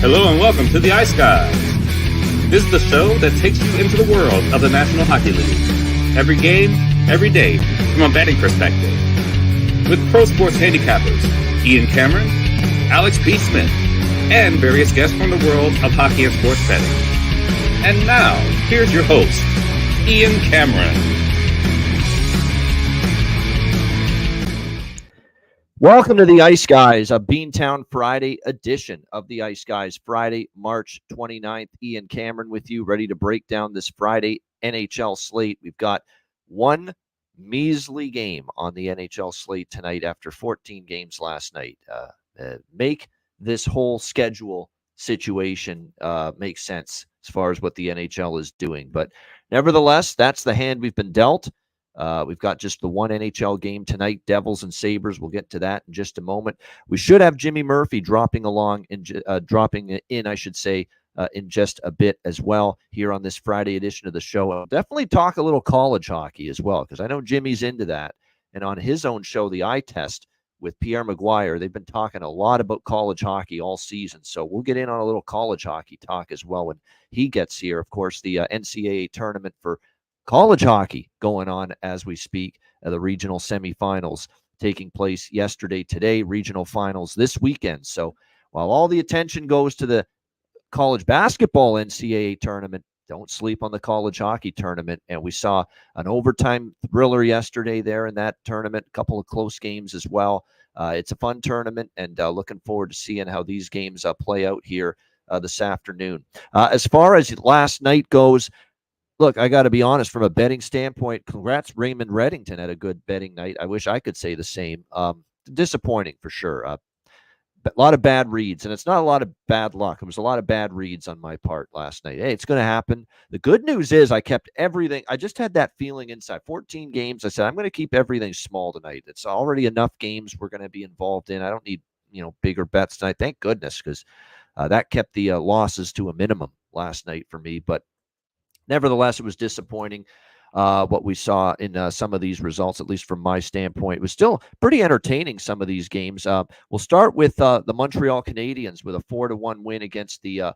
Hello and welcome to the Ice Guys. This is the show that takes you into the world of the National Hockey League. Every game, every day, from a betting perspective. With pro sports handicappers Ian Cameron, Alex P. Smith, and various guests from the world of hockey and sports betting. And now, here's your host, Ian Cameron. Welcome to the Ice Guys, a Beantown Friday edition of the Ice Guys. Friday, March 29th. Ian Cameron with you, ready to break down this Friday NHL slate. We've got one measly game on the NHL slate tonight after 14 games last night. Make this whole schedule situation make sense as far as what the NHL is doing. But nevertheless, that's the hand we've been dealt. We've got just the one NHL game tonight, Devils and Sabres. We'll get to that in just a moment. We should have Jimmy Murphy dropping in, I should say, in just a bit as well here on this Friday edition of the show. I'll definitely talk a little college hockey as well, because I know Jimmy's into that. And on his own show, The Eye Test with Pierre Maguire, they've been talking a lot about college hockey all season. So we'll get in on a little college hockey talk as well when he gets here. Of course, the NCAA tournament for college hockey going on as we speak. The regional semifinals taking place yesterday, today, regional finals this weekend. So while all the attention goes to the college basketball NCAA tournament, don't sleep on the college hockey tournament. And we saw an overtime thriller yesterday there in that tournament, a couple of close games as well. It's a fun tournament, and looking forward to seeing how these games play out here this afternoon. As far as last night goes, look, I got to be honest, from a betting standpoint, congrats, Raymond Reddington had a good betting night. I wish I could say the same. Disappointing for sure. A lot of bad reads, and it's not a lot of bad luck. It was a lot of bad reads on my part last night. Hey, it's going to happen. The good news is I kept everything. I just had that feeling inside. 14 games. I said, I'm going to keep everything small tonight. It's already enough games we're going to be involved in. I don't need, bigger bets tonight. Thank goodness, because that kept the losses to a minimum last night for me. But nevertheless, it was disappointing what we saw in some of these results, at least from my standpoint. It was still pretty entertaining, some of these games. We'll start with the Montreal Canadiens with a 4-1 win against the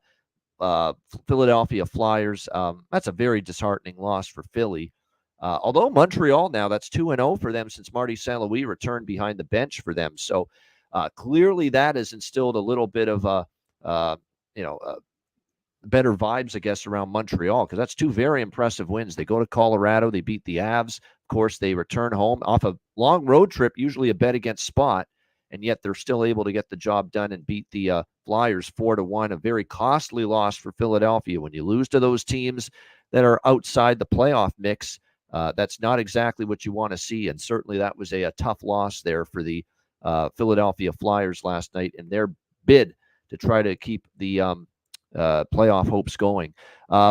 Philadelphia Flyers. That's a very disheartening loss for Philly. Although Montreal now, that's 2-0 for them since Marty St. Louis returned behind the bench for them. So clearly that has instilled a little bit of better vibes, I guess, around Montreal, because that's two very impressive wins. They go to Colorado, they beat the Avs. Of course, they return home off a long road trip, usually a bet against spot, and yet they're still able to get the job done and beat the Flyers 4-1, a very costly loss for Philadelphia. When you lose to those teams that are outside the playoff mix, that's not exactly what you want to see, and certainly that was a tough loss there for the Philadelphia Flyers last night in their bid to try to keep the playoff hopes going.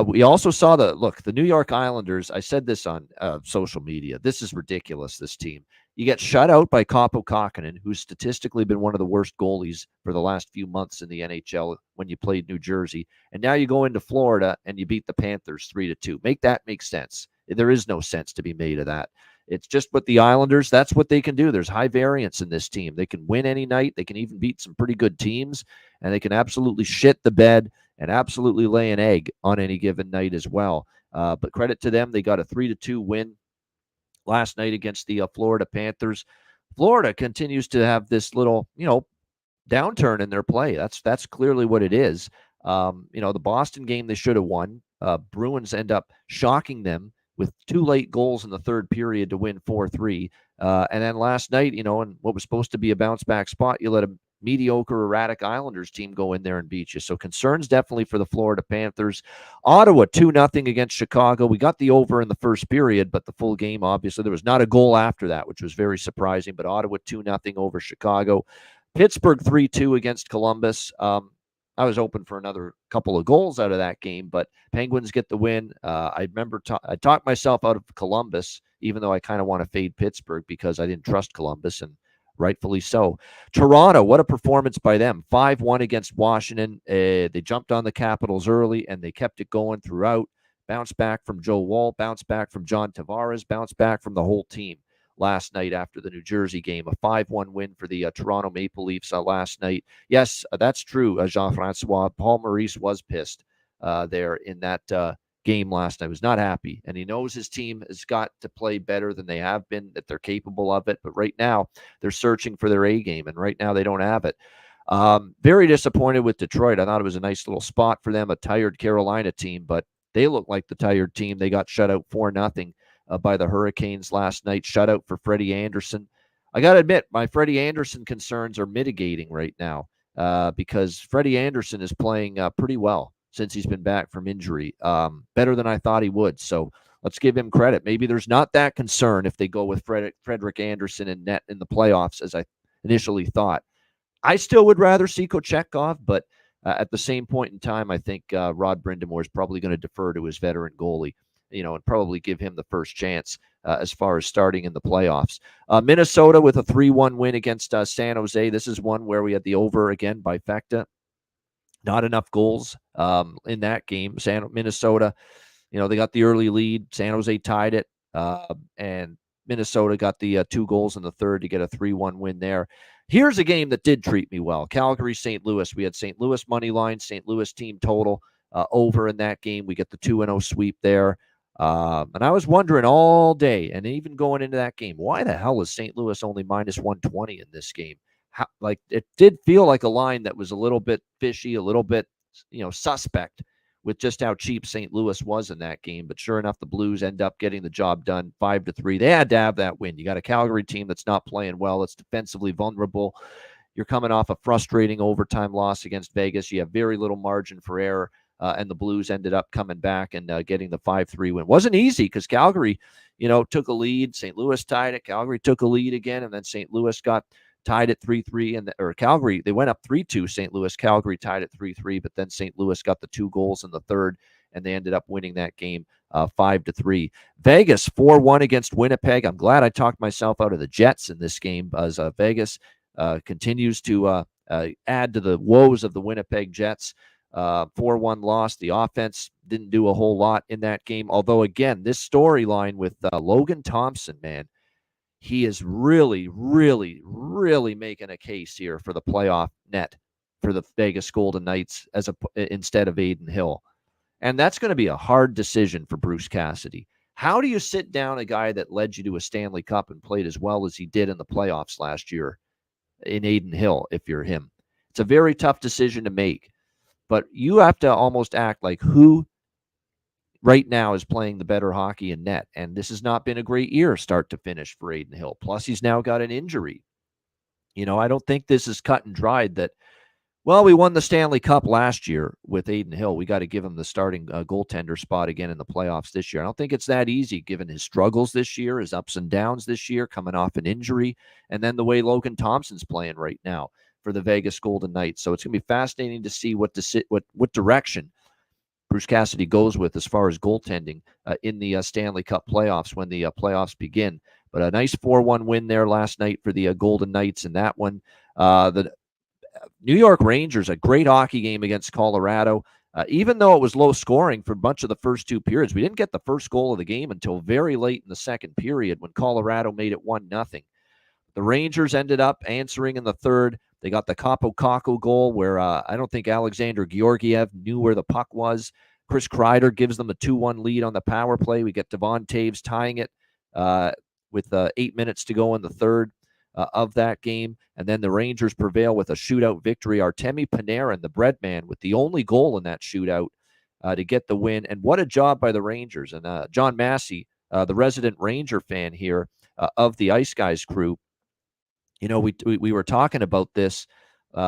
We also saw the New York Islanders. I said this on social media. This is ridiculous, this team. You get shut out by Kaapo Kähkönen, who's statistically been one of the worst goalies for the last few months in the NHL when you played New Jersey. And now you go into Florida and you beat the Panthers 3-2. Make that make sense. There is no sense to be made of that. It's just what the Islanders, that's what they can do. There's high variance in this team. They can win any night. They can even beat some pretty good teams, and they can absolutely shit the bed and absolutely lay an egg on any given night as well. But credit to them. They got a 3-2 win last night against the Florida Panthers. Florida continues to have this little, downturn in their play. That's clearly what it is. The Boston game they should have won. Bruins end up shocking them with two late goals in the third period to win 4-3. And then last night, in what was supposed to be a bounce back spot, you let a mediocre, erratic Islanders team go in there and beat you. So concerns definitely for the Florida Panthers. Ottawa 2-0 against Chicago. We got the over in the first period, but the full game, obviously, there was not a goal after that, which was very surprising. But Ottawa 2-0 over Chicago. Pittsburgh 3-2 against Columbus. I was hoping for another couple of goals out of that game, but Penguins get the win. I remember I talked myself out of Columbus, even though I kind of want to fade Pittsburgh because I didn't trust Columbus, and rightfully so. Toronto, what a performance by them. 5-1 against Washington. They jumped on the Capitals early, and they kept it going throughout. Bounce back from Joe Woll, bounce back from John Tavares, bounce back from the whole team. last night after the New Jersey game. A 5-1 win for the Toronto Maple Leafs last night. Yes, that's true, Jean-Francois. Paul Maurice was pissed there in that game last night. He was not happy, and he knows his team has got to play better than they have been, that they're capable of it. But right now, they're searching for their A game, and right now they don't have it. Very disappointed with Detroit. I thought it was a nice little spot for them, a tired Carolina team, but they look like the tired team. They got shut out 4-0 by the Hurricanes last night. Shutout for Freddie Anderson. I got to admit, my Freddie Anderson concerns are mitigating right now because Freddie Anderson is playing pretty well since he's been back from injury, better than I thought he would. So let's give him credit. Maybe there's not that concern if they go with Frederik Anderson in net in the playoffs, as I initially thought. I still would rather see Kochetkov, but at the same point in time, I think Rod Brind'Amour is probably going to defer to his veteran goalie, and probably give him the first chance as far as starting in the playoffs. Minnesota with a 3-1 win against San Jose. This is one where we had the over again by Fekta. Not enough goals in that game. Minnesota, they got the early lead. San Jose tied it, and Minnesota got the 2 goals in the third to get a 3-1 win there. Here's a game that did treat me well. Calgary-St. Louis. We had St. Louis money line, St. Louis team total over in that game. We get the 2-0 sweep there. And I was wondering all day, and even going into that game, why the hell is St. Louis only minus 120 in this game? It did feel like a line that was a little bit fishy, a little bit, suspect with just how cheap St. Louis was in that game. But sure enough, the Blues end up getting the job done 5-3. They had to have that win. You got a Calgary team that's not playing well. It's defensively vulnerable. You're coming off a frustrating overtime loss against Vegas. You have very little margin for error. And the Blues ended up coming back and getting the 5-3 win. Wasn't easy because Calgary, took a lead. St. Louis tied it. Calgary took a lead again, and then St. Louis got tied at 3-3, or Calgary, they went up 3-2. St. Louis, Calgary tied at 3-3, but then St. Louis got the 2 goals in the third, and they ended up winning that game 5-3. Vegas 4-1 against Winnipeg. I'm glad I talked myself out of the Jets in this game, as Vegas continues to add to the woes of the Winnipeg Jets. 4-1 loss. The offense didn't do a whole lot in that game, although again, this storyline with Logan Thompson, man, he is really, really, really making a case here for the playoff net for the Vegas Golden Knights instead of Adin Hill. And that's going to be a hard decision for Bruce Cassidy. How do you sit down a guy that led you to a Stanley Cup and played as well as he did in the playoffs last year in Adin Hill if you're him? It's a very tough decision to make. But you have to almost act like who right now is playing the better hockey in net. And this has not been a great year start to finish for Adin Hill. Plus, he's now got an injury. I don't think this is cut and dried that, well, we won the Stanley Cup last year with Adin Hill. We got to give him the starting goaltender spot again in the playoffs this year. I don't think it's that easy given his struggles this year, his ups and downs this year, coming off an injury, and then the way Logan Thompson's playing right now for the Vegas Golden Knights. So it's going to be fascinating to see what direction Bruce Cassidy goes with as far as goaltending in the Stanley Cup playoffs when the playoffs begin. But a nice 4-1 win there last night for the Golden Knights in that one. The New York Rangers, a great hockey game against Colorado. Even though it was low scoring for much of the first 2 periods, we didn't get the first goal of the game until very late in the second period when Colorado made it 1-0. The Rangers ended up answering in the third. They got the Kaapo Kakko goal where I don't think Alexander Georgiev knew where the puck was. Chris Kreider gives them a 2-1 lead on the power play. We get Devon Taves tying it with 8 minutes to go in the third of that game. And then the Rangers prevail with a shootout victory. Artemi Panarin, the bread man, with the only goal in that shootout to get the win. And what a job by the Rangers. And John Massey, the resident Ranger fan here of the Ice Guys crew, we were talking about this in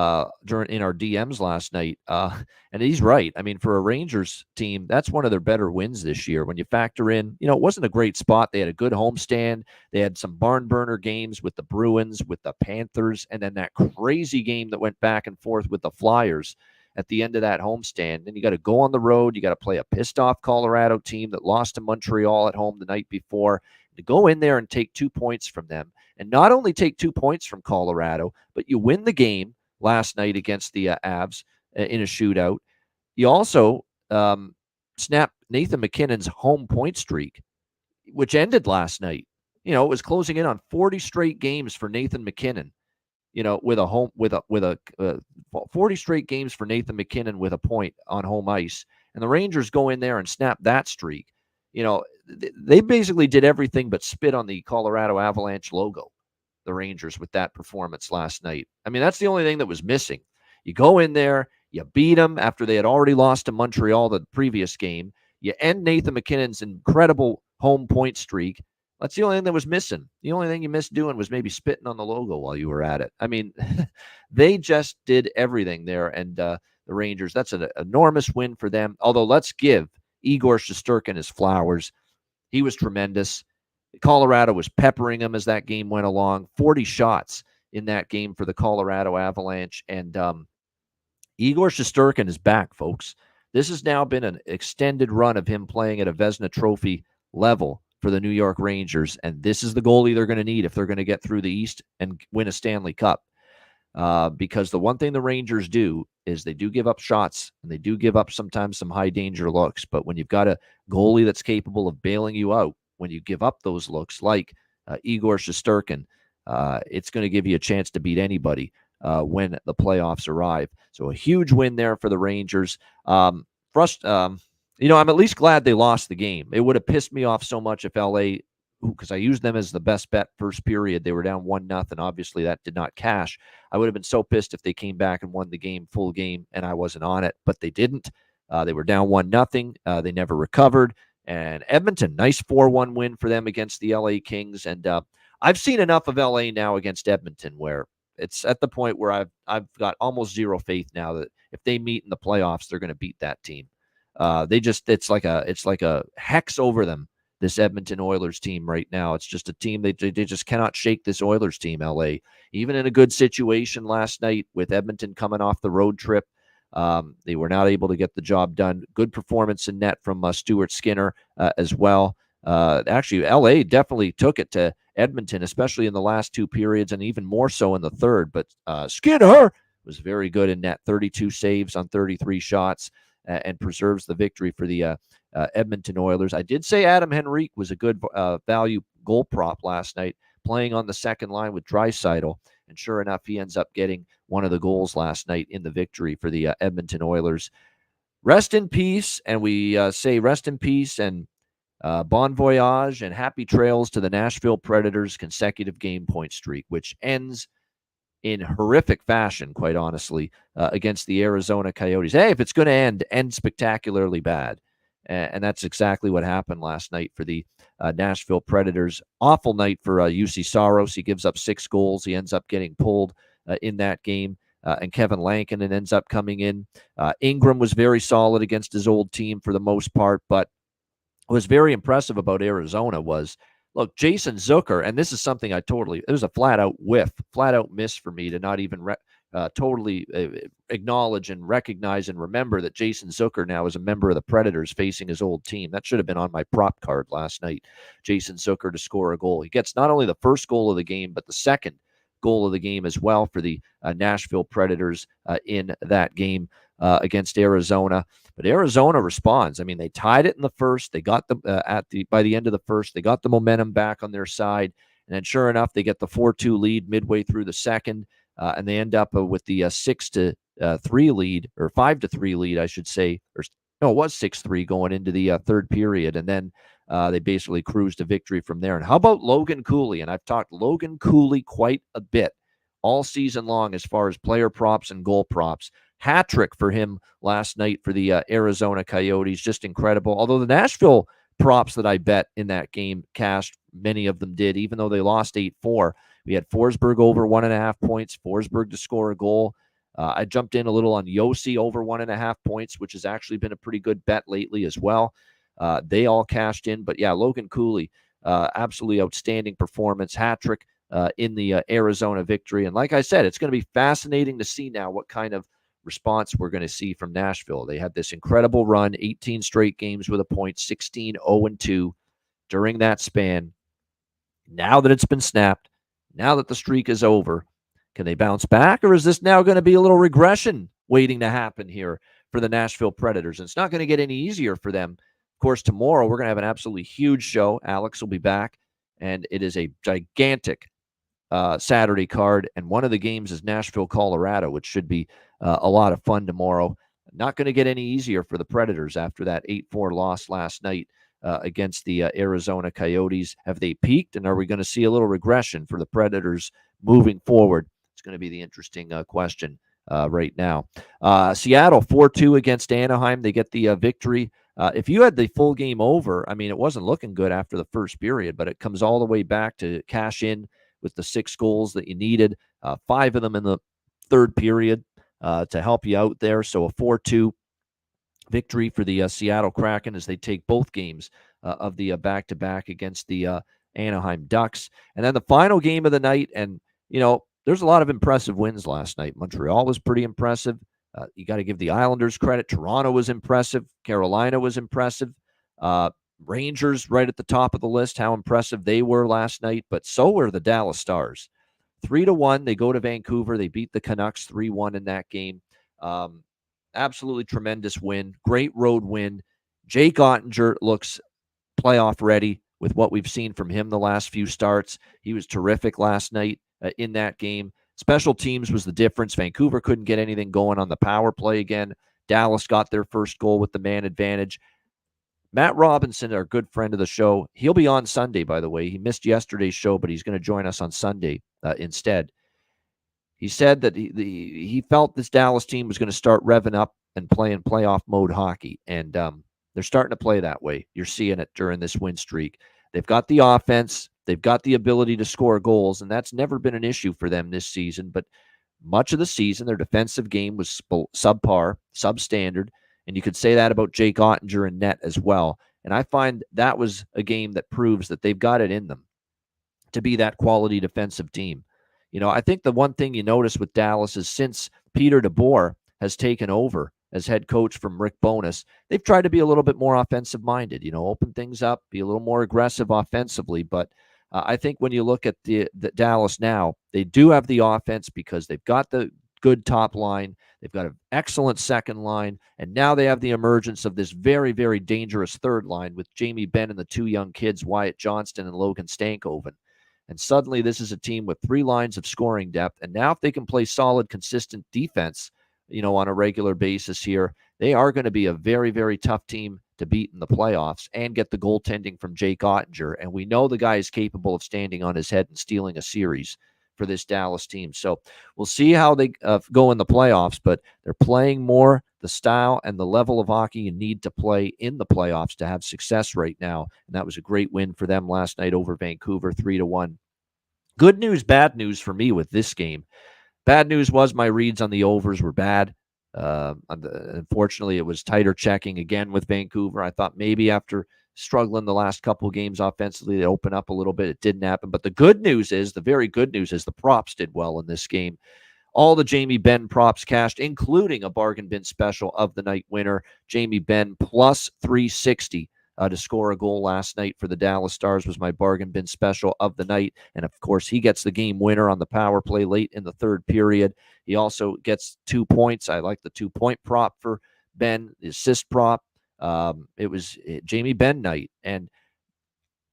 our DMs last night, and he's right. I mean, for a Rangers team, that's one of their better wins this year. When you factor in, it wasn't a great spot. They had a good homestand. They had some barn burner games with the Bruins, with the Panthers, and then that crazy game that went back and forth with the Flyers at the end of that homestand. Then you got to go on the road. You got to play a pissed off Colorado team that lost to Montreal at home the night before. To go in there and take 2 points from them, and not only take 2 points from Colorado, but you win the game last night against the Avs in a shootout. You also snapped Nathan McKinnon's home point streak, which ended last night. it was closing in on 40 straight games for Nathan MacKinnon, with a home, with a 40 straight games for Nathan MacKinnon with a point on home ice. And the Rangers go in there and snap that streak. They basically did everything but spit on the Colorado Avalanche logo, the Rangers, with that performance last night. I mean, that's the only thing that was missing. You go in there, you beat them after they had already lost to Montreal the previous game. You end Nathan MacKinnon's incredible home point streak. That's the only thing that was missing. The only thing you missed doing was maybe spitting on the logo while you were at it. I mean, they just did everything there. And the Rangers, that's an enormous win for them. Although let's give Igor Shesterkin his flowers. He was tremendous. Colorado was peppering him as that game went along. 40 shots in that game for the Colorado Avalanche. And Igor Shesterkin is back, folks. This has now been an extended run of him playing at a Vezina Trophy level for the New York Rangers, and this is the goalie they're going to need if they're going to get through the East and win a Stanley Cup. Because the one thing the Rangers do is they do give up shots, and they do give up sometimes some high-danger looks, but when you've got a goalie that's capable of bailing you out when you give up those looks, like Igor Shesterkin, it's going to give you a chance to beat anybody when the playoffs arrive. So a huge win there for the Rangers. I'm at least glad they lost the game. It would have pissed me off so much if LA, because I used them as the best bet first period. They were down 1-0. Obviously, that did not cash. I would have been so pissed if they came back and won the game, full game, and I wasn't on it. But they didn't. They were down 1-0. They never recovered. And Edmonton, nice 4-1 win for them against the LA Kings. And I've seen enough of LA now against Edmonton where it's at the point where I've got almost zero faith now that if they meet in the playoffs, they're going to beat that team. It's like a hex over them, this Edmonton Oilers team right now. It's just a team they just cannot shake, this Oilers team, LA. Even in a good situation last night with Edmonton coming off the road trip, they were not able to get the job done. Good performance in net from Stuart Skinner as well. Actually, LA definitely took it to Edmonton, especially in the last two periods, and even more so in the third. But Skinner was very good in net, 32 saves on 33 shots. And preserves the victory for the Edmonton Oilers. I did say Adam Henrique was a good value goal prop last night, playing on the second line with Draisaitl, and sure enough, he ends up getting one of the goals last night in the victory for the Edmonton Oilers. Rest in peace, and we say rest in peace and bon voyage and happy trails to the Nashville Predators' consecutive game point streak, which ends in horrific fashion, quite honestly, against the Arizona Coyotes. Hey, if it's going to end spectacularly bad. And that's exactly what happened last night for the Nashville Predators. Awful night for UC Saros. He gives up 6 goals. He ends up getting pulled in that game. And Kevin Lankinen ends up coming in. Ingram was very solid against his old team for the most part, but what was very impressive about Arizona was, look, Jason Zucker, and this is something it was a flat-out whiff, flat-out miss for me to not even totally acknowledge and recognize and remember that Jason Zucker now is a member of the Predators facing his old team. That should have been on my prop card last night, Jason Zucker to score a goal. He gets not only the first goal of the game, but the second goal of the game as well for the Nashville Predators in that game against Arizona. But Arizona responds. I mean, they tied it in the first. They got by the end of the first, they got the momentum back on their side. And then sure enough, they get the 4-2 lead midway through the second. And they end up with the 6-3 lead, or 5-3 lead, I should say. No, it was 6-3 going into the third period. And then they basically cruised to victory from there. And how about Logan Cooley? And I've talked Logan Cooley quite a bit all season long as far as player props and goal props. Hat trick for him last night for the Arizona Coyotes. Just incredible. Although the Nashville props that I bet in that game cashed, many of them did, even though they lost 8-4. We had Forsberg over 1.5 points, Forsberg to score a goal. I jumped in a little on Yossi over 1.5 points, which has actually been a pretty good bet lately as well. They all cashed in. But yeah, Logan Cooley, absolutely outstanding performance, hat trick in the Arizona victory. And like I said, it's going to be fascinating to see now what kind of response we're going to see from Nashville. They had this incredible run, 18 straight games with a point, 16-0-2 during that span. Now that it's been snapped, now that the streak is over, can they bounce back, or is this now going to be a little regression waiting to happen here for the Nashville Predators? And it's not going to get any easier for them. Of course, tomorrow we're going to have an absolutely huge show. Alex will be back. and it is a gigantic Saturday card. And one of the games is Nashville, Colorado, which should be a lot of fun tomorrow. Not going to get any easier for the Predators after that 8-4 loss last night against the Arizona Coyotes. Have they peaked, and are we going to see a little regression for the Predators moving forward? It's going to be the interesting question right now. Seattle 4-2 against Anaheim. They get the victory. If you had the full game over, I mean, it wasn't looking good after the first period, but it comes all the way back to cash in with the 6 goals that you needed, 5 of them in the third period to help you out there. So a 4-2 victory for the Seattle Kraken as they take both games of the back-to-back against the Anaheim Ducks. And then the final game of the night, and, there's a lot of impressive wins last night. Montreal was pretty impressive. You got to give the Islanders credit. Toronto was impressive. Carolina was impressive. Rangers right at the top of the list, how impressive they were last night, but so were the Dallas Stars. 3-1, they go to Vancouver. They beat the Canucks 3-1 in that game. Absolutely tremendous win. Great road win. Jake Ottinger looks playoff ready with what we've seen from him the last few starts. He was terrific last night in that game. Special teams was the difference. Vancouver couldn't get anything going on the power play again. Dallas got their first goal with the man advantage. Matt Robinson, our good friend of the show, he'll be on Sunday, by the way. He missed yesterday's show, but he's going to join us on Sunday instead. He said that he felt this Dallas team was going to start revving up and playing playoff mode hockey, and they're starting to play that way. You're seeing it during this win streak. They've got the offense. They've got the ability to score goals, and that's never been an issue for them this season. But much of the season, their defensive game was subpar, substandard, and you could say that about Jake Ottinger and net as well. And I find that was a game that proves that they've got it in them to be that quality defensive team. I think the one thing you notice with Dallas is since Peter DeBoer has taken over as head coach from Rick Bowness, they've tried to be a little bit more offensive-minded, open things up, be a little more aggressive offensively. But I think when you look at the Dallas now, they do have the offense because they've got the good top line. They've got an excellent second line, and now they have the emergence of this very, very dangerous third line with Jamie Benn and the 2 young kids, Wyatt Johnston and Logan Stankoven. And suddenly this is a team with 3 lines of scoring depth. And now if they can play solid, consistent defense, on a regular basis here, they are going to be a very, very tough team to beat in the playoffs and get the goaltending from Jake Ottinger. And we know the guy is capable of standing on his head and stealing a series for this Dallas team. So we'll see how they go in the playoffs, but they're playing more the style and the level of hockey you need to play in the playoffs to have success right now. And that was a great win for them last night over Vancouver, 3-1. Good news, bad news for me with this game. Bad news was my reads on the overs were bad. Unfortunately, it was tighter checking again with Vancouver. I thought maybe after struggling the last couple of games offensively, they open up a little bit. It didn't happen. But the good news is, the very good news is the props did well in this game. All the Jamie Benn props cashed, including a bargain bin special of the night winner, Jamie Benn plus 360 to score a goal last night for the Dallas Stars was my bargain bin special of the night. And of course, he gets the game winner on the power play late in the third period. He also gets 2 points. I like the 2-point prop for Ben, the assist prop. It was Jamie Benn night. And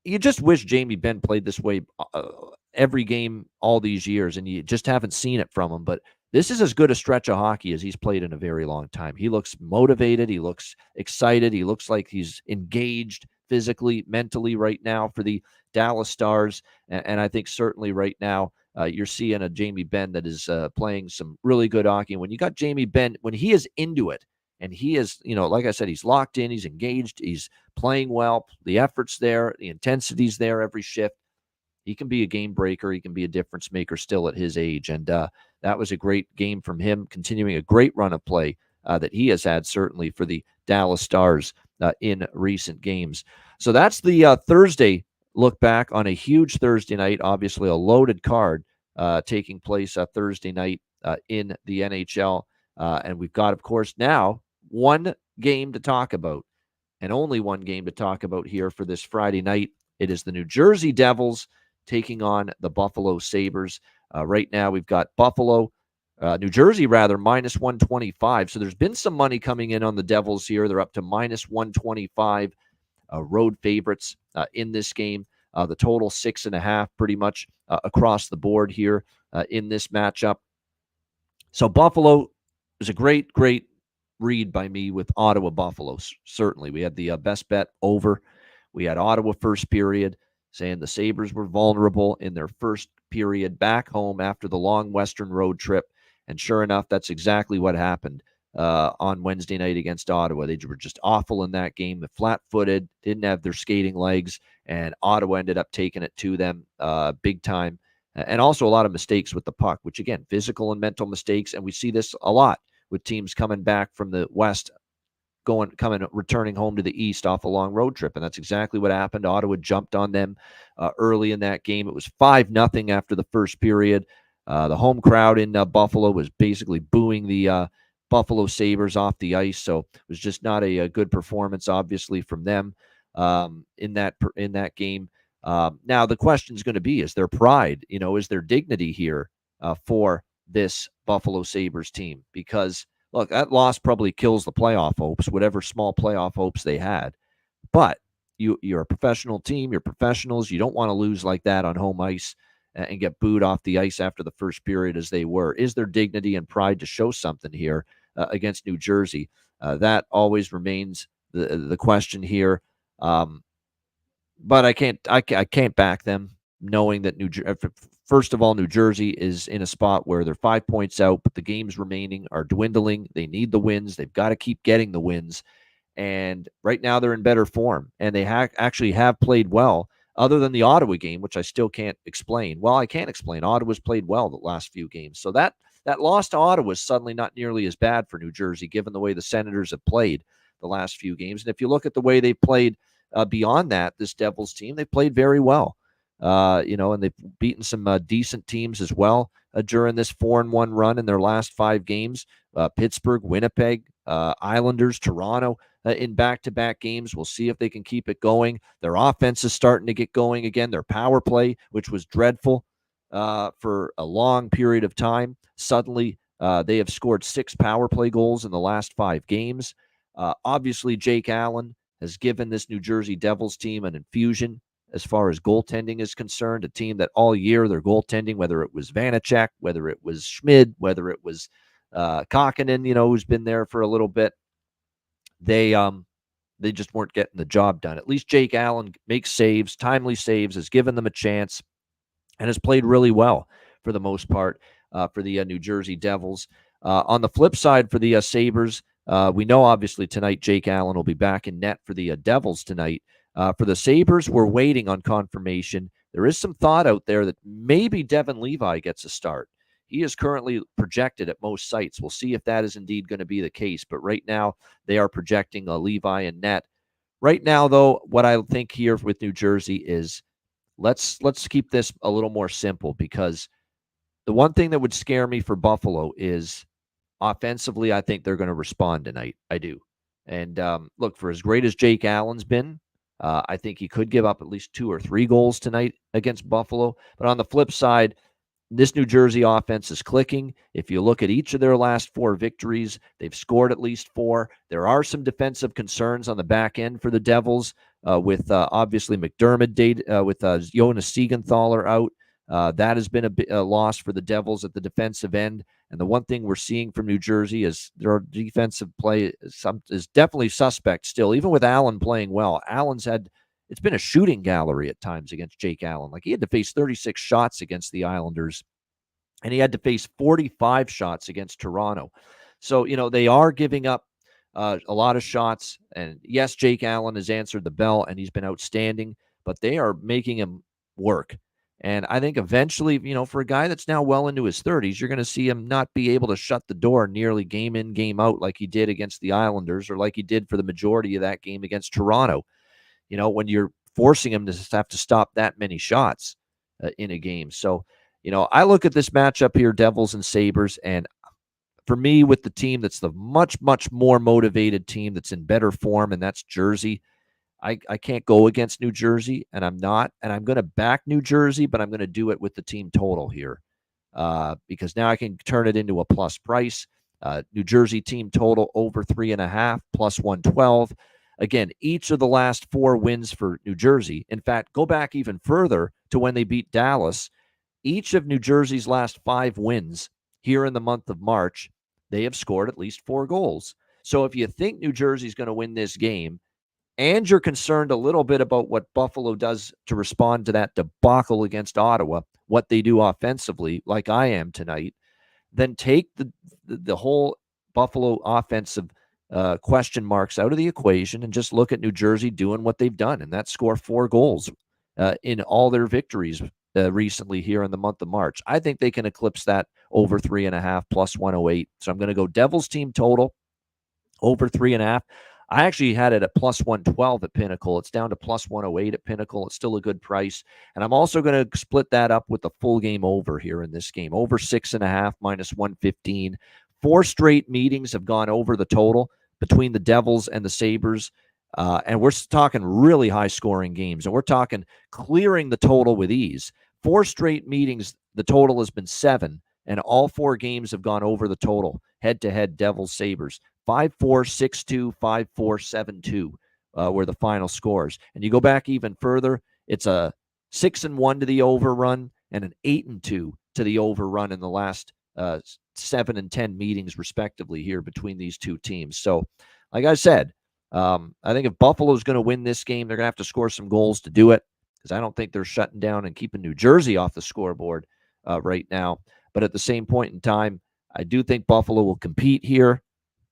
you just wish Jamie Benn played this way every game all these years, and you just haven't seen it from him. But this is as good a stretch of hockey as he's played in a very long time. He looks motivated. He looks excited. He looks like he's engaged physically, mentally right now for the Dallas Stars. And I think certainly right now you're seeing a Jamie Benn that is playing some really good hockey. When you got Jamie Benn, when he is into it, and he is, like I said, he's locked in, he's engaged, he's playing well, the effort's there, the intensity's there every shift. He can be a game breaker. He can be a difference maker still at his age. And that was a great game from him, continuing a great run of play that he has had certainly for the Dallas Stars in recent games. So that's the Thursday look back on a huge Thursday night, obviously a loaded card taking place Thursday night in the NHL. And we've got, of course, now one game to talk about, and only one game to talk about here for this Friday night. It is the New Jersey Devils taking on the Buffalo Sabres. Right now, we've got New Jersey, minus 125. So there's been some money coming in on the Devils here. They're up to minus 125 road favorites in this game. The total 6.5, pretty much across the board here in this matchup. So Buffalo was a great read by me with Ottawa Buffalo. Certainly, we had the best bet over. We had Ottawa first period, saying the Sabres were vulnerable in their first period back home after the long Western road trip. And sure enough, that's exactly what happened on Wednesday night against Ottawa. They were just awful in that game, flat-footed, didn't have their skating legs, and Ottawa ended up taking it to them big time. And also a lot of mistakes with the puck, which, again, physical and mental mistakes. And we see this a lot with teams coming back from the West, returning home to the East off a long road trip. And that's exactly what happened. Ottawa jumped on them early in that game. It was 5-0 after the first period. The home crowd in Buffalo was basically booing the Buffalo Sabres off the ice. So it was just not a good performance, obviously, from them in that game. Now, the question is going to be, is there pride? Is there dignity here for this Buffalo Sabres team? Because, look, that loss probably kills the playoff hopes, whatever small playoff hopes they had. But you're a professional team. You're professionals. You don't want to lose like that on home ice and get booed off the ice after the first period as they were. Is there dignity and pride to show something here against New Jersey? That always remains the question here. But I can't back them, knowing that first of all, New Jersey is in a spot where they're 5 points out, but the games remaining are dwindling. They need the wins. They've got to keep getting the wins. And right now they're in better form, and they actually have played well, other than the Ottawa game, which I still can't explain. Well, I can't explain. Ottawa's played well the last few games. So that loss to Ottawa is suddenly not nearly as bad for New Jersey, given the way the Senators have played the last few games. And if you look at the way they played beyond that, this Devils team, they played very well. And they've beaten some decent teams as well during this 4-1 run in their last 5 games. Pittsburgh, Winnipeg, Islanders, Toronto in back-to-back games. We'll see if they can keep it going. Their offense is starting to get going again. Their power play, which was dreadful for a long period of time, suddenly they have scored 6 power play goals in the last 5 games. Obviously, Jake Allen has given this New Jersey Devils team an infusion as far as goaltending is concerned, a team that all year their goaltending, whether it was Vanacek, whether it was Schmid, whether it was Kakkonen, who's been there for a little bit, they just weren't getting the job done. At least Jake Allen makes saves, timely saves, has given them a chance, and has played really well for the most part for the New Jersey Devils. On the flip side for the Sabres, we know obviously tonight Jake Allen will be back in net for the Devils tonight. For the Sabres, we're waiting on confirmation. There is some thought out there that maybe Devin Levi gets a start. He is currently projected at most sites. We'll see if that is indeed going to be the case. But right now, they are projecting Levi in net. Right now, though, what I think here with New Jersey is let's keep this a little more simple, because the one thing that would scare me for Buffalo is offensively, I think they're going to respond tonight. I do. And look, for as great as Jake Allen's been, I think he could give up at least 2 or 3 goals tonight against Buffalo. But on the flip side, this New Jersey offense is clicking. If you look at each of their last 4 victories, they've scored at least 4. There are some defensive concerns on the back end for the Devils with obviously McDermott, with Jonas Siegenthaler out. That has been a loss for the Devils at the defensive end. And the one thing we're seeing from New Jersey is their defensive play is definitely suspect still, even with Allen playing well. It's been a shooting gallery at times against Jake Allen. Like, he had to face 36 shots against the Islanders, and he had to face 45 shots against Toronto. So, they are giving up a lot of shots. And yes, Jake Allen has answered the bell, and he's been outstanding, but they are making him work. And I think eventually, for a guy that's now well into his 30s, you're going to see him not be able to shut the door nearly game in, game out like he did against the Islanders, or like he did for the majority of that game against Toronto. When you're forcing him to have to stop that many shots in a game. So, I look at this matchup here, Devils and Sabres, and for me, with the team that's the much, much more motivated team that's in better form, and that's Jersey, I can't go against New Jersey, and I'm not. And I'm going to back New Jersey, but I'm going to do it with the team total here because now I can turn it into a plus price. New Jersey team total over 3.5, plus 112. Again, each of the last 4 wins for New Jersey. In fact, go back even further to when they beat Dallas. Each of New Jersey's last 5 wins here in the month of March, they have scored at least 4 goals. So if you think New Jersey's going to win this game, and you're concerned a little bit about what Buffalo does to respond to that debacle against Ottawa, what they do offensively, like I am tonight, then take the whole Buffalo offensive question marks out of the equation and just look at New Jersey doing what they've done, and that's score 4 goals in all their victories recently here in the month of March. I think they can eclipse that over 3.5 plus 108. So I'm going to go Devils team total over 3.5. I actually had it at plus 112 at Pinnacle. It's down to plus 108 at Pinnacle. It's still a good price. And I'm also going to split that up with the full game over here in this game. Over 6.5 minus 115. 4 straight meetings have gone over the total between the Devils and the Sabres. And we're talking really high scoring games. And we're talking clearing the total with ease. 4 straight meetings, the total has been 7. And all 4 games have gone over the total. Head-to-head Devils Sabres. 5-4, 6-2, 5-4, 7-2 were the final scores. And you go back even further, it's a 6-1 to the overrun and an 8-2 to the overrun in the last 7 and 10 meetings, respectively, here between these 2 teams. So, like I said, I think if Buffalo's going to win this game, they're going to have to score some goals to do it, because I don't think they're shutting down and keeping New Jersey off the scoreboard right now. But at the same point in time, I do think Buffalo will compete here,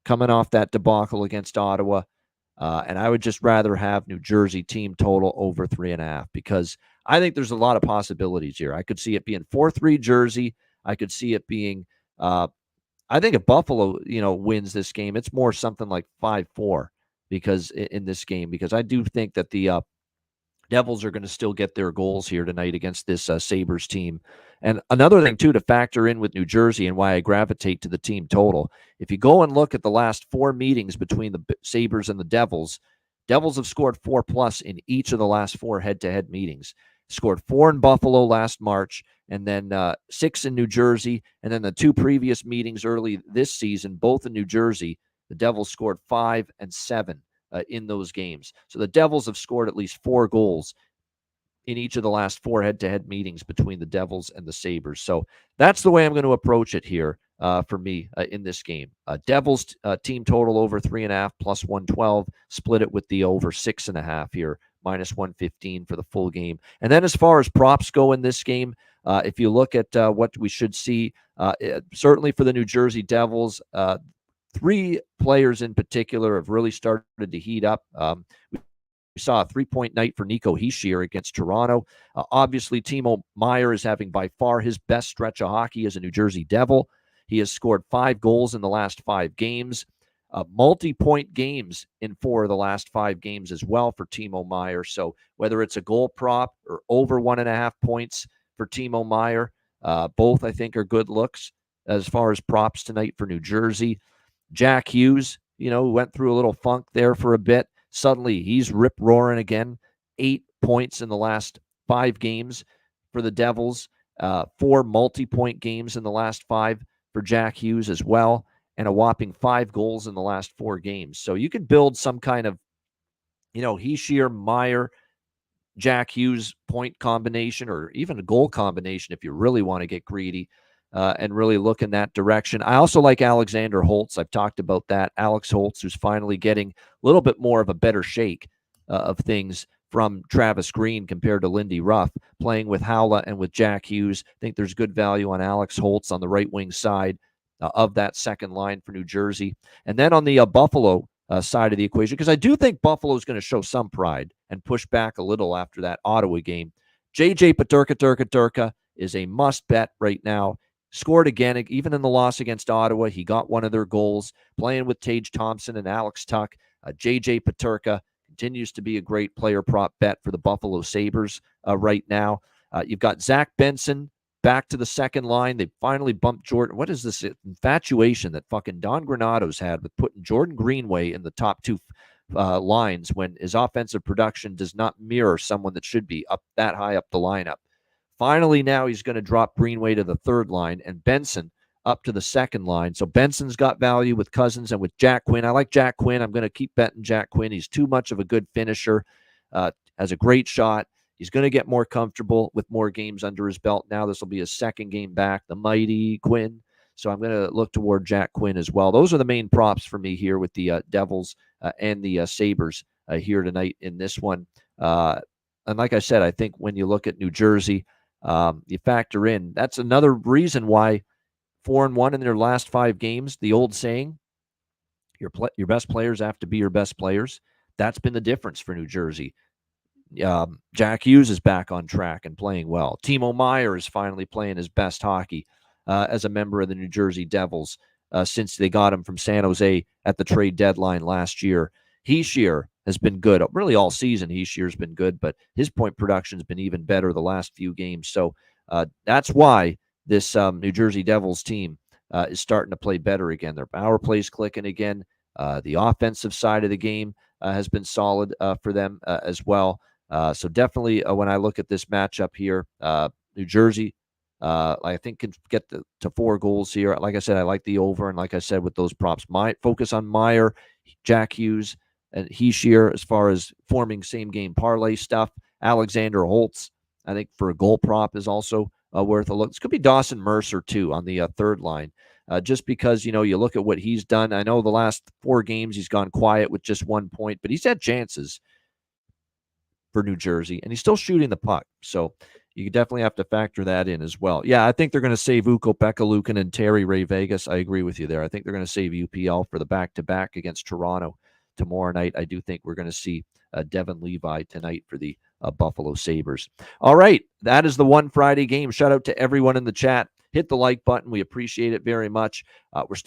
coming off that debacle against Ottawa. And I would just rather have New Jersey team total over 3.5, because I think there's a lot of possibilities here. I could see it being 4-3 Jersey. I could see it being, I think if Buffalo, wins this game, it's more something like 5-4 because in this game, because I do think that the Devils are going to still get their goals here tonight against this Sabres team. And another thing, too, to factor in with New Jersey and why I gravitate to the team total, if you go and look at the last 4 meetings between the Sabres and the Devils, Devils have scored 4+ in each of the last 4 head-to-head meetings. Scored 4 in Buffalo last March, and then 6 in New Jersey, and then the 2 previous meetings early this season, both in New Jersey, the Devils scored 5 and 7. In those games. So the Devils have scored at least 4 goals in each of the last 4 head-to-head meetings between the Devils and the Sabres. So that's the way I'm going to approach it here for me in this game. Devils team total over 3.5 plus 112. Split it with the over 6.5 here, minus 115 for the full game. And then as far as props go in this game, if you look at what we should see, certainly for the New Jersey Devils, 3 players in particular have really started to heat up. We saw a 3-point night for Nico Hischier against Toronto. Obviously, Timo Meier is having by far his best stretch of hockey as a New Jersey Devil. He has scored 5 goals in the last 5 games. Multi-point games in 4 of the last 5 games as well for Timo Meier. So whether it's a goal prop or over 1.5 points for Timo Meier, both I think are good looks as far as props tonight for New Jersey. Jack Hughes, went through a little funk there for a bit. Suddenly, he's rip-roaring again. 8 points in the last 5 games for the Devils. 4 multi-point games in the last 5 for Jack Hughes as well. And a whopping 5 goals in the last 4 games. So you could build some kind of, Hischier, Meier, Jack Hughes point combination, or even a goal combination if you really want to get greedy. And really look in that direction. I also like Alexander Holtz. I've talked about that. Alex Holtz, who's finally getting a little bit more of a better shake of things from Travis Green compared to Lindy Ruff, playing with Howla and with Jack Hughes. I think there's good value on Alex Holtz on the right wing side of that second line for New Jersey. And then on the Buffalo side of the equation, because I do think Buffalo is going to show some pride and push back a little after that Ottawa game. JJ Peterka is a must bet right now. Scored again, even in the loss against Ottawa. He got one of their goals, playing with Tage Thompson and Alex Tuck. JJ Peterka continues to be a great player prop bet for the Buffalo Sabres right now. You've got Zach Benson back to the second line. They finally bumped Jordan. What is this infatuation that fucking Don Granato's had with putting Jordan Greenway in the top 2 lines when his offensive production does not mirror someone that should be up that high up the lineup? Finally, now he's going to drop Greenway to the third line, and Benson up to the second line. So Benson's got value with Cousins and with Jack Quinn. I like Jack Quinn. I'm going to keep betting Jack Quinn. He's too much of a good finisher, has a great shot. He's going to get more comfortable with more games under his belt. Now this will be his second game back, the mighty Quinn. So I'm going to look toward Jack Quinn as well. Those are the main props for me here with the Devils and the Sabres here tonight in this one. And like I said, I think when you look at New Jersey, you factor in, that's another reason why 4-1 in their last 5 games, the old saying, your best players have to be your best players. That's been the difference for New Jersey. Jack Hughes is back on track and playing well. Timo Meier is finally playing his best hockey as a member of the New Jersey Devils since they got him from San Jose at the trade deadline last year. Hischier has been good. Really all season, Hischier's been good, but his point production has been even better the last few games. So that's why this New Jersey Devils team is starting to play better again. Their power play's clicking again. The offensive side of the game has been solid for them as well. So definitely when I look at this matchup here, New Jersey, I think can get to 4 goals here. Like I said, I like the over, and like I said with those props, my focus on Meier, Jack Hughes, and Hischier as far as forming same game parlay stuff. Alexander Holtz, I think for a goal prop is also worth a look. This could be Dawson Mercer too on the third line. Just because, you look at what he's done. I know the last 4 games he's gone quiet with just 1 point, but he's had chances for New Jersey, and he's still shooting the puck. So you definitely have to factor that in as well. Yeah, I think they're going to save Ukko-Pekka Luukkonen and Terry Ray Vegas. I agree with you there. I think they're going to save UPL for the back-to-back against Toronto tomorrow night. I do think we're going to see Devin Levi tonight for the Buffalo Sabres. All right, that is the One Friday game. Shout out to everyone in the chat. Hit the like button. We appreciate it very much.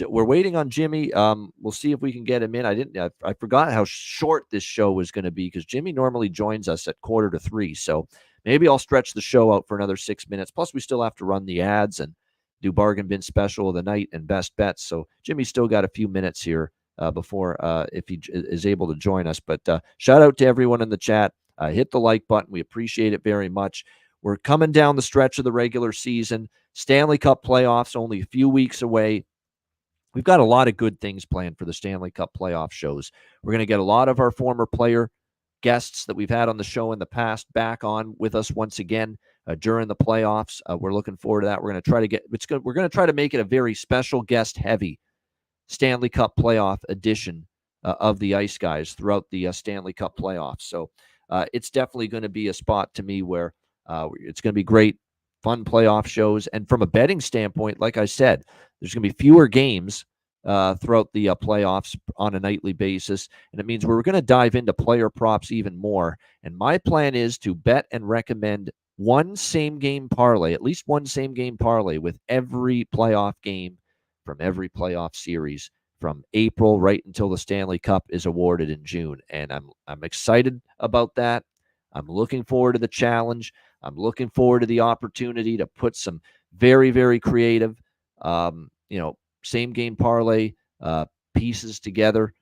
We're waiting on Jimmy. We'll see if we can get him in. I forgot how short this show was going to be because Jimmy normally joins us at 2:45. So maybe I'll stretch the show out for another 6 minutes. Plus, we still have to run the ads and do bargain bin special of the night and best bets. So Jimmy's still got a few minutes here before if he is able to join us. But shout out to everyone in the chat. Hit the like button. We appreciate it very much. We're coming down the stretch of the regular season. Stanley Cup playoffs only a few weeks away. We've got a lot of good things planned for the Stanley Cup playoff shows. We're going to get a lot of our former player guests that we've had on the show in the past back on with us once again during the playoffs. We're looking forward to that. We're going to try to make it a very special guest heavy Stanley Cup playoff edition of the Ice Guys throughout the Stanley Cup playoffs. So it's definitely going to be a spot to me where it's going to be great, fun playoff shows. And from a betting standpoint, like I said, there's going to be fewer games throughout the playoffs on a nightly basis. And it means we're going to dive into player props even more. And my plan is to bet and recommend one same game parlay, at least one same game parlay with every playoff game from every playoff series from April right until the Stanley Cup is awarded in June. And I'm excited about that. I'm looking forward to the challenge. I'm looking forward to the opportunity to put some very, very creative, same game parlay pieces together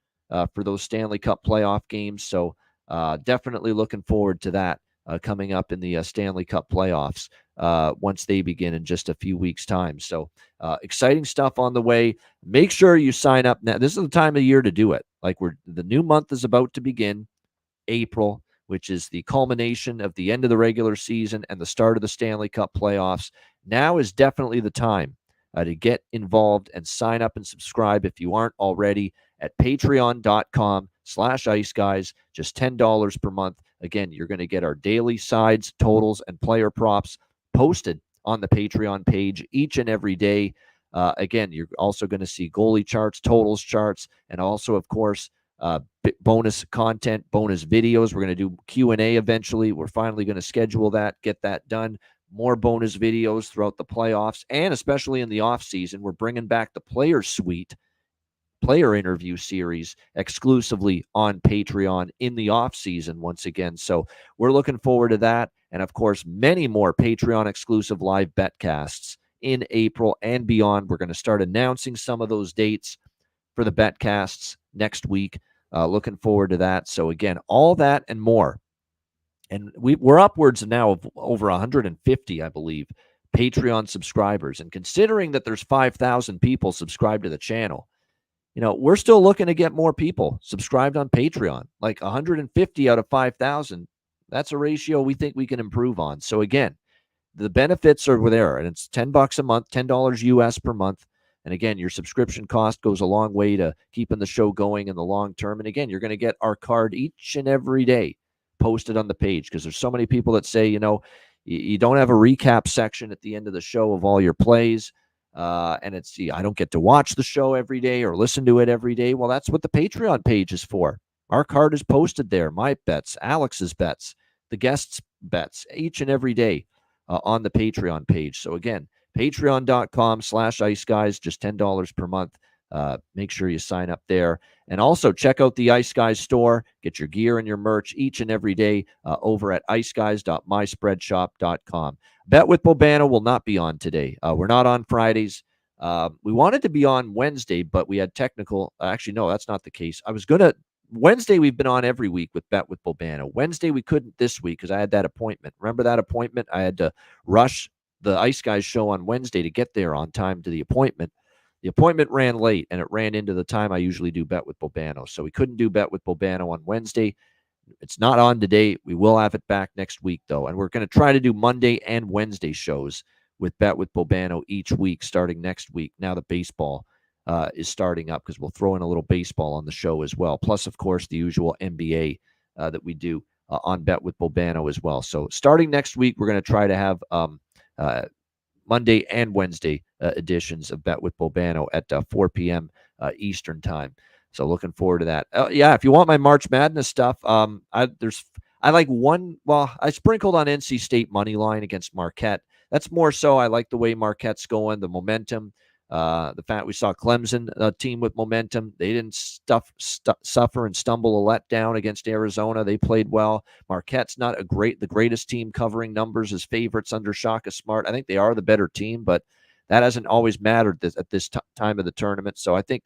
for those Stanley Cup playoff games. So definitely looking forward to that coming up in the Stanley Cup playoffs once they begin in just a few weeks' time. So exciting stuff on the way. Make sure you sign up now. This is the time of year to do it. The new month is about to begin, April, which is the culmination of the end of the regular season and the start of the Stanley Cup playoffs. Now is definitely the time to get involved and sign up and subscribe if you aren't already at patreon.com/iceguys, just $10 per month. Again, you're going to get our daily sides, totals, and player props posted on the Patreon page each and every day. Again, you're also going to see goalie charts, totals charts, and also, of course, bonus content, bonus videos. We're going to do Q&A eventually. We're finally going to schedule that, get that done. More bonus videos throughout the playoffs, and especially in the offseason. We're bringing back the Player Suite, player interview series exclusively on Patreon in the offseason once again. So we're looking forward to that. And, of course, many more Patreon-exclusive live betcasts in April and beyond. We're going to start announcing some of those dates for the betcasts next week. Looking forward to that. So again, all that and more. And we're upwards now of over 150, I believe, Patreon subscribers. And considering that there's 5,000 people subscribed to the channel, we're still looking to get more people subscribed on Patreon, like 150 out of 5,000. That's a ratio we think we can improve on. So again, the benefits are there, and it's $10 a month, $10 US per month. And again, your subscription cost goes a long way to keeping the show going in the long term. And again, you're going to get our card each and every day posted on the page, because there's so many people that say, you don't have a recap section at the end of the show of all your plays. And I don't get to watch the show every day or listen to it every day. Well, that's what the Patreon page is for. Our card is posted there. My bets, Alex's bets, the guests' bets, each and every day on the Patreon page. So again, patreon.com/iceguys, just $10 per month. Make sure you sign up there. And also check out the Ice Guys store. Get your gear and your merch each and every day over at iceguys.myspreadshop.com. Bet with Bobano will not be on today. We're not on Fridays. We wanted to be on Wednesday, but we had technical. Actually, no, that's not the case. Wednesday, we've been on every week with Bet with Bobano. Wednesday, we couldn't this week because I had that appointment. Remember that appointment? I had to rush the Ice Guys show on Wednesday to get there on time to the appointment. The appointment ran late, and it ran into the time I usually do Bet with Bobano. So we couldn't do Bet with Bobano on Wednesday. It's not on today. We will have it back next week, though. And we're going to try to do Monday and Wednesday shows with Bet with Bobano each week starting next week. Now the baseball is starting up, because we'll throw in a little baseball on the show as well. Plus, of course, the usual NBA that we do on Bet with Bobano as well. So starting next week, we're going to try to have Monday and Wednesday editions of Bet with Bobano at 4 p.m. Eastern time. So looking forward to that. If you want my March Madness stuff, I sprinkled on NC State money line against Marquette. That's more so I like the way Marquette's going, the momentum. The fact we saw Clemson, a team with momentum, they didn't suffer and stumble a letdown against Arizona. They played well. Marquette's not the greatest team covering numbers as favorites under Shaka Smart. I think they are the better team, but that hasn't always mattered at this time of the tournament. So I think,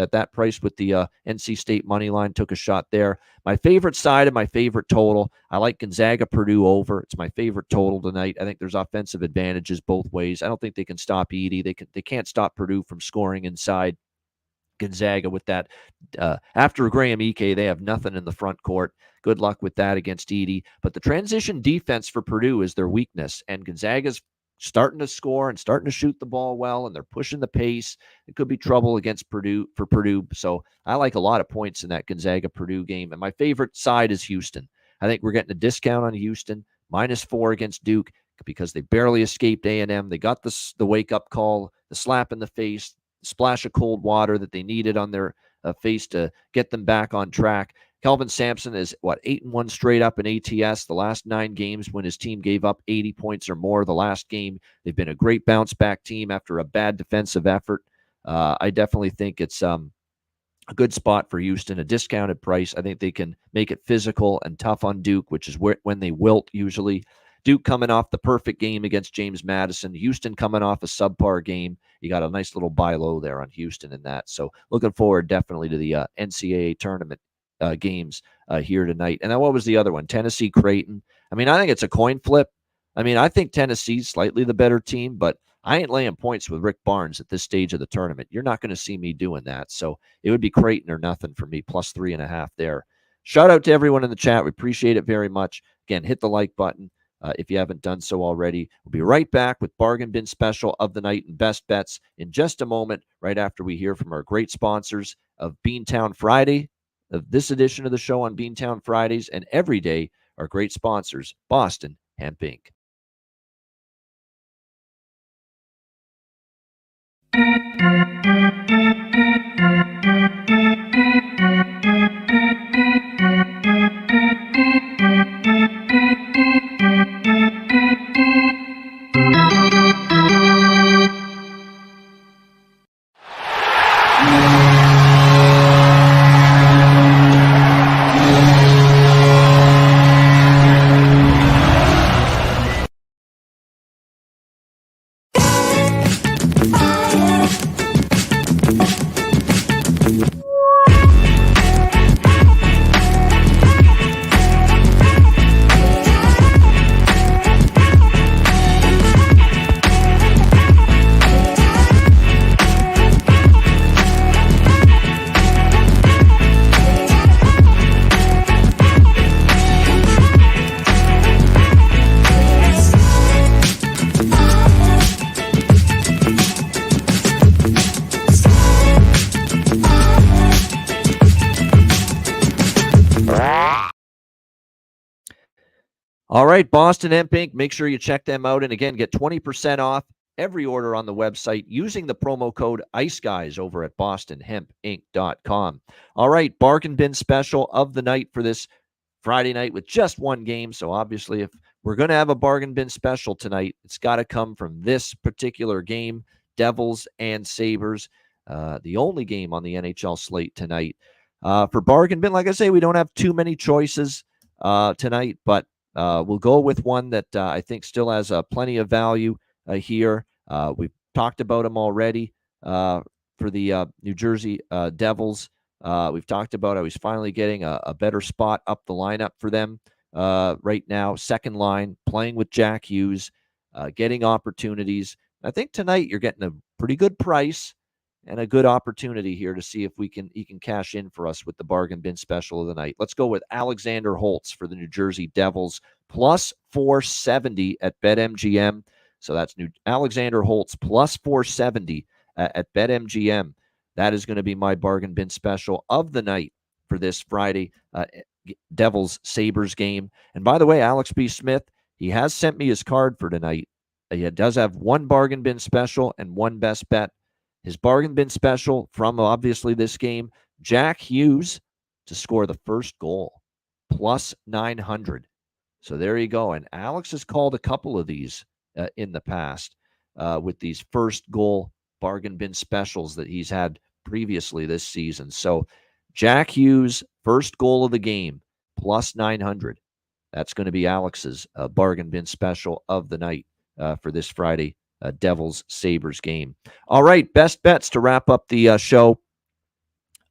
at that price with the NC State money line, took a shot there. My favorite side and my favorite total, I like Gonzaga Purdue over. It's my favorite total tonight. I think there's offensive advantages both ways. I don't think they can stop Edey. They can't stop Purdue from scoring inside. Gonzaga with that. After Graham Ike, they have nothing in the front court. Good luck with that against Edey. But the transition defense for Purdue is their weakness, and Gonzaga's starting to score and starting to shoot the ball well, and they're pushing the pace. It could be trouble against Purdue. So I like a lot of points in that Gonzaga-Purdue game. And my favorite side is Houston. I think we're getting a discount on Houston, -4 against Duke, because they barely escaped A&M. They got the wake-up call, the slap in the face, the splash of cold water that they needed on their face to get them back on track. Kelvin Sampson is, 8-1 straight up in ATS. The last 9 games when his team gave up 80 points or more. The last game, they've been a great bounce-back team after a bad defensive effort. I definitely think it's a good spot for Houston, a discounted price. I think they can make it physical and tough on Duke, which is when they wilt usually. Duke coming off the perfect game against James Madison. Houston coming off a subpar game. You got a nice little buy low there on Houston in that. So looking forward definitely to the NCAA tournament games here tonight. And then what was the other one? Tennessee Creighton. I think it's a coin flip. I think Tennessee's slightly the better team, but I ain't laying points with Rick Barnes at this stage of the tournament. You're not going to see me doing that. So it would be Creighton or nothing for me, +3.5 there. Shout out to everyone in the chat. We appreciate it very much. Again, hit the like button if you haven't done so already. We'll be right back with Bargain Bin Special of the Night and Best Bets in just a moment, right after we hear from our great sponsors of Beantown Friday, of this edition of the show on Beantown Fridays, and every day, our great sponsors, Boston Hemp Inc. All right, Boston Hemp Inc. Make sure you check them out. And again, get 20% off every order on the website using the promo code IceGuys over at bostonhempinc.com. All right, bargain bin special of the night for this Friday night with just one game. So obviously, if we're going to have a bargain bin special tonight, it's got to come from this particular game, Devils and Sabres, the only game on the NHL slate tonight. For bargain bin, like I say, we don't have too many choices tonight, but we'll go with one that I think still has plenty of value here. We've talked about them already for the New Jersey Devils. We've talked about how he's finally getting a better spot up the lineup for them right now. Second line, playing with Jack Hughes, getting opportunities. I think tonight you're getting a pretty good price and a good opportunity here to see if he can cash in for us with the bargain bin special of the night. Let's go with Alexander Holtz for the New Jersey Devils, plus 470 at BetMGM. So that's Alexander Holtz plus 470 at BetMGM. That is going to be my bargain bin special of the night for this Friday Devils Sabres game. And by the way, Alex B. Smith, he has sent me his card for tonight. He does have one bargain bin special and one best bet. His bargain bin special from obviously this game, Jack Hughes to score the first goal, plus 900. So there you go. And Alex has called a couple of these in the past with these first goal bargain bin specials that he's had previously this season. So Jack Hughes, first goal of the game, plus 900. That's going to be Alex's bargain bin special of the night for this Friday Devils Sabres game. All right, best bets to wrap up the show.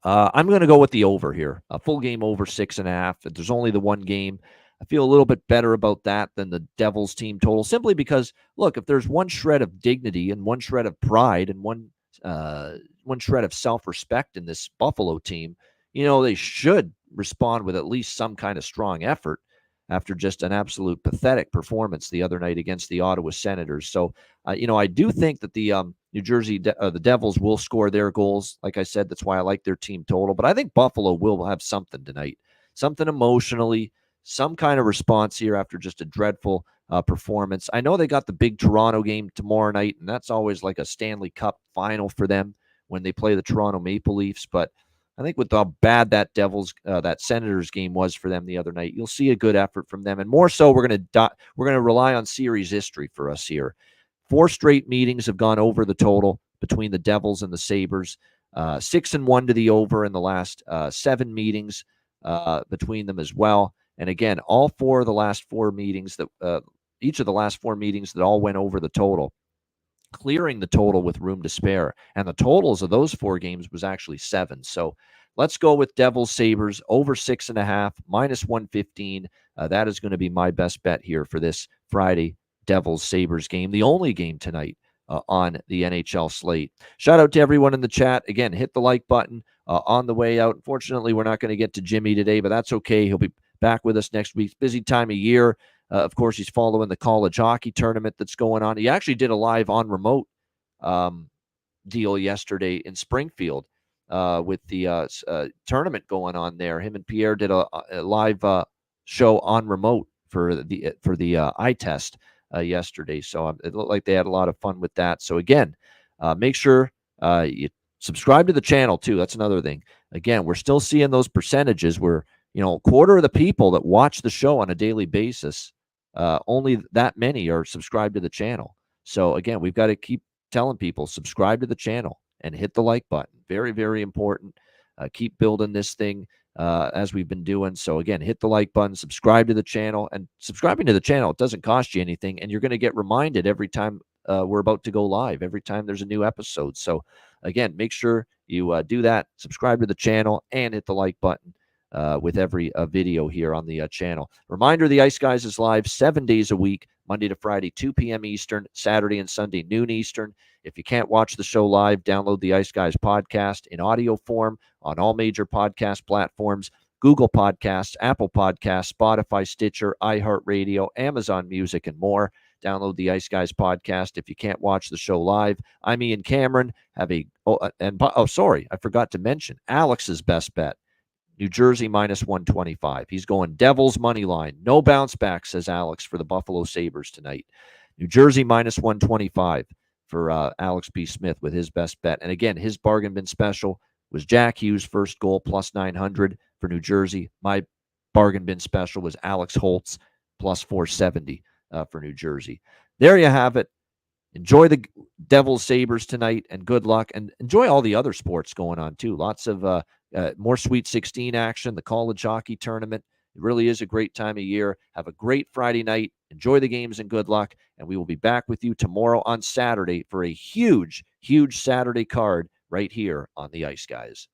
I'm going to go with the over here, a full game over 6.5. There's only the one game. I feel a little bit better about that than the Devils team total, simply because, look, if there's one shred of dignity and one shred of pride and one shred of self-respect in this Buffalo team, they should respond with at least some kind of strong effort after just an absolute pathetic performance the other night against the Ottawa Senators. So, I do think that the New Jersey, the Devils will score their goals. Like I said, that's why I like their team total. But I think Buffalo will have something tonight, something emotionally, some kind of response here after just a dreadful performance. I know they got the big Toronto game tomorrow night, and that's always like a Stanley Cup final for them when they play the Toronto Maple Leafs. But I think with how bad that that Senators game was for them the other night, you'll see a good effort from them. And more so, we're going to rely on series history for us here. 4 straight meetings have gone over the total between the Devils and the Sabres. 6-1 to the over in the last 7 meetings between them as well. And again, all 4 of the last 4 meetings each of the last 4 meetings that all went over the total, clearing the total with room to spare. And the totals of those 4 games was actually 7. So let's go with Devils Sabres over 6.5, minus 115. That is going to be my best bet here for this Friday Devils Sabres game, the only game tonight on the NHL slate. Shout out to everyone in the chat. Again, hit the like button on the way out. Unfortunately, we're not going to get to Jimmy today, but that's okay. He'll be back with us next week. Busy time of year. Of course, he's following the college hockey tournament that's going on. He actually did a live on remote deal yesterday in Springfield with the tournament going on there. Him and Pierre did a live show on remote for the eye test yesterday. So it looked like they had a lot of fun with that. So again, make sure you subscribe to the channel too. That's another thing. Again, we're still seeing those percentages where, a quarter of the people that watch the show on a daily basis, only that many are subscribed to the channel. So again, we've got to keep telling people, subscribe to the channel and hit the like button. Very, very important. Keep building this thing as we've been doing. So again, hit the like button, subscribe to the channel, and subscribing to the channel, it doesn't cost you anything. And you're going to get reminded every time we're about to go live, every time there's a new episode. So again, make sure you do that, subscribe to the channel, and hit the like button with every video here on the channel. Reminder, the Ice Guys is live 7 days a week, Monday to Friday, 2 p.m. Eastern, Saturday and Sunday, noon Eastern. If you can't watch the show live, download the Ice Guys podcast in audio form on all major podcast platforms: Google Podcasts, Apple Podcasts, Spotify, Stitcher, iHeartRadio, Amazon Music, and more. Download the Ice Guys podcast if you can't watch the show live. I'm Ian Cameron. Sorry, I forgot to mention Alex's best bet. New Jersey minus 125. He's going Devils money line. No bounce back, says Alex, for the Buffalo Sabres tonight. New Jersey minus 125 for Alex B. Smith with his best bet. And again, his bargain bin special was Jack Hughes' first goal plus 900 for New Jersey. My bargain bin special was Alex Holtz plus 470 for New Jersey. There you have it. Enjoy the Devils Sabres tonight, and good luck. And enjoy all the other sports going on, too. Lots of more Sweet 16 action, the college hockey tournament. It really is a great time of year. Have a great Friday night. Enjoy the games and good luck. And we will be back with you tomorrow on Saturday for a huge, huge Saturday card right here on the Ice Guys.